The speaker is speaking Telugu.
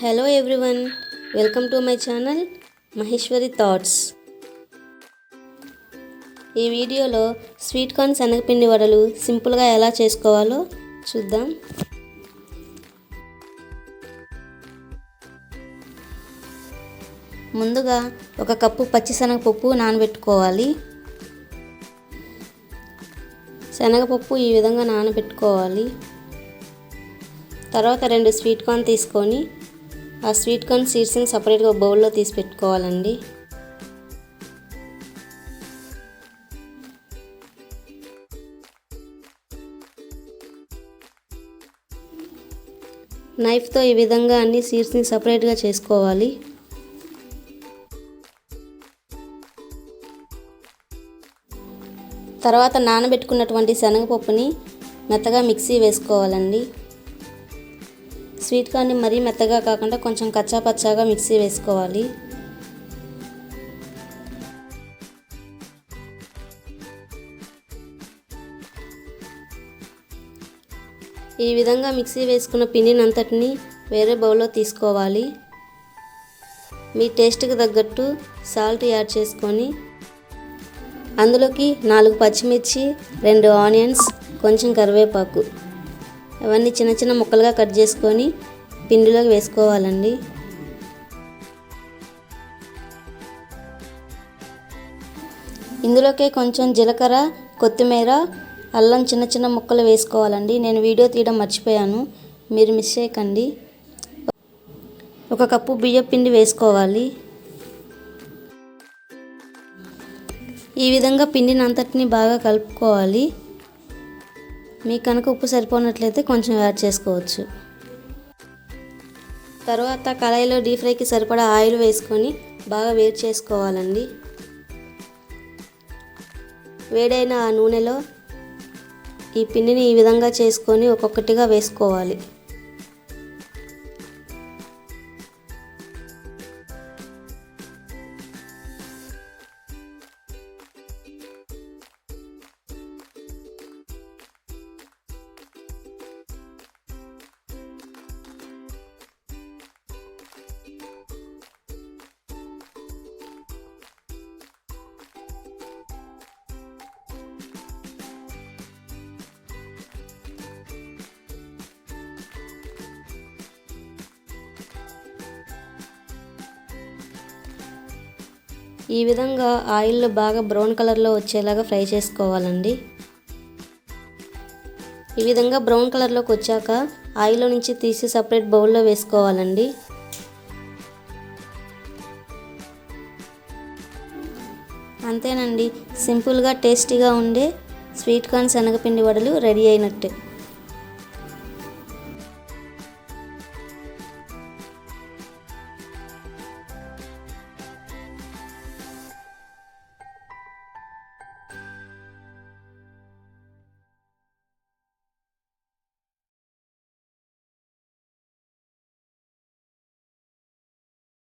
Hello everyone, welcome to my channel Maheshwari Thoughts. ఈ వీడియోలో స్వీట్ కార్న్ శనగపిండి వడలు సింపుల్గా ఎలా చేసుకోవాలో చూద్దాం. ముందుగా ఒక కప్పు పచ్చి శనగపప్పు నానబెట్టుకోవాలి. శనగపప్పు ఈ విధంగా నానబెట్టుకోవాలి. తర్వాత 2 స్వీట్ కార్న్ తీసుకొని ఆ స్వీట్ కార్న్ సీడ్స్ని సపరేట్గా బౌల్లో తీసి పెట్టుకోవాలండి. నైఫ్తో ఈ విధంగా అన్ని సీడ్స్ని సపరేట్గా చేసుకోవాలి. తర్వాత నానబెట్టుకున్నటువంటి శనగపప్పుని మెత్తగా మిక్సీ వేసుకోవాలండి. స్వీట్ కార్న్ని మరీ మెత్తగా కాకుండా కొంచెం కచ్చా పచ్చాగా మిక్సీ వేసుకోవాలి. ఈ విధంగా మిక్సీ వేసుకున్న పిండిని అంతటిని వేరే బౌల్లో తీసుకోవాలి. మీ టేస్ట్కి తగ్గట్టు సాల్ట్ యాడ్ చేసుకొని అందులోకి 4 పచ్చిమిర్చి, 2 ఆనియన్స్, కొంచెం కరివేపాకు అవన్నీ చిన్న చిన్న ముక్కలుగా కట్ చేసుకొని పిండిలోకి వేసుకోవాలండి. ఇందులోకి కొంచెం జీలకర్ర, కొత్తిమీర, అల్లం చిన్న చిన్న ముక్కలు వేసుకోవాలండి. నేను వీడియో తీయడం మర్చిపోయాను, మీరు మిస్ చేయకండి. 1 కప్పు బియ్యం పిండి వేసుకోవాలి. ఈ విధంగా పిండిని అంతటిని బాగా కలుపుకోవాలి. మీకు కనుక ఉప్పు సరిపోనట్లయితే కొంచెం యాడ్ చేసుకోవచ్చు. తర్వాత కళాయిలో డీప్ ఫ్రైకి సరిపడా ఆయిల్ వేసుకొని బాగా వేడి చేసుకోవాలండి. వేడైన ఆ నూనెలో ఈ పిండిని ఈ విధంగా చేసుకొని ఒక్కొక్కటిగా వేసుకోవాలి. ఈ విధంగా ఆయిల్లో బాగా బ్రౌన్ కలర్లో వచ్చేలాగా ఫ్రై చేసుకోవాలండి. ఈ విధంగా బ్రౌన్ కలర్లోకి వచ్చాక ఆయిల్లో నుంచి తీసి సపరేట్ బౌల్లో వేసుకోవాలండి. అంతేనండి, సింపుల్గా టేస్టీగా ఉండే స్వీట్ కార్న్ శనగపిండి వడలు రెడీ అయినట్టే.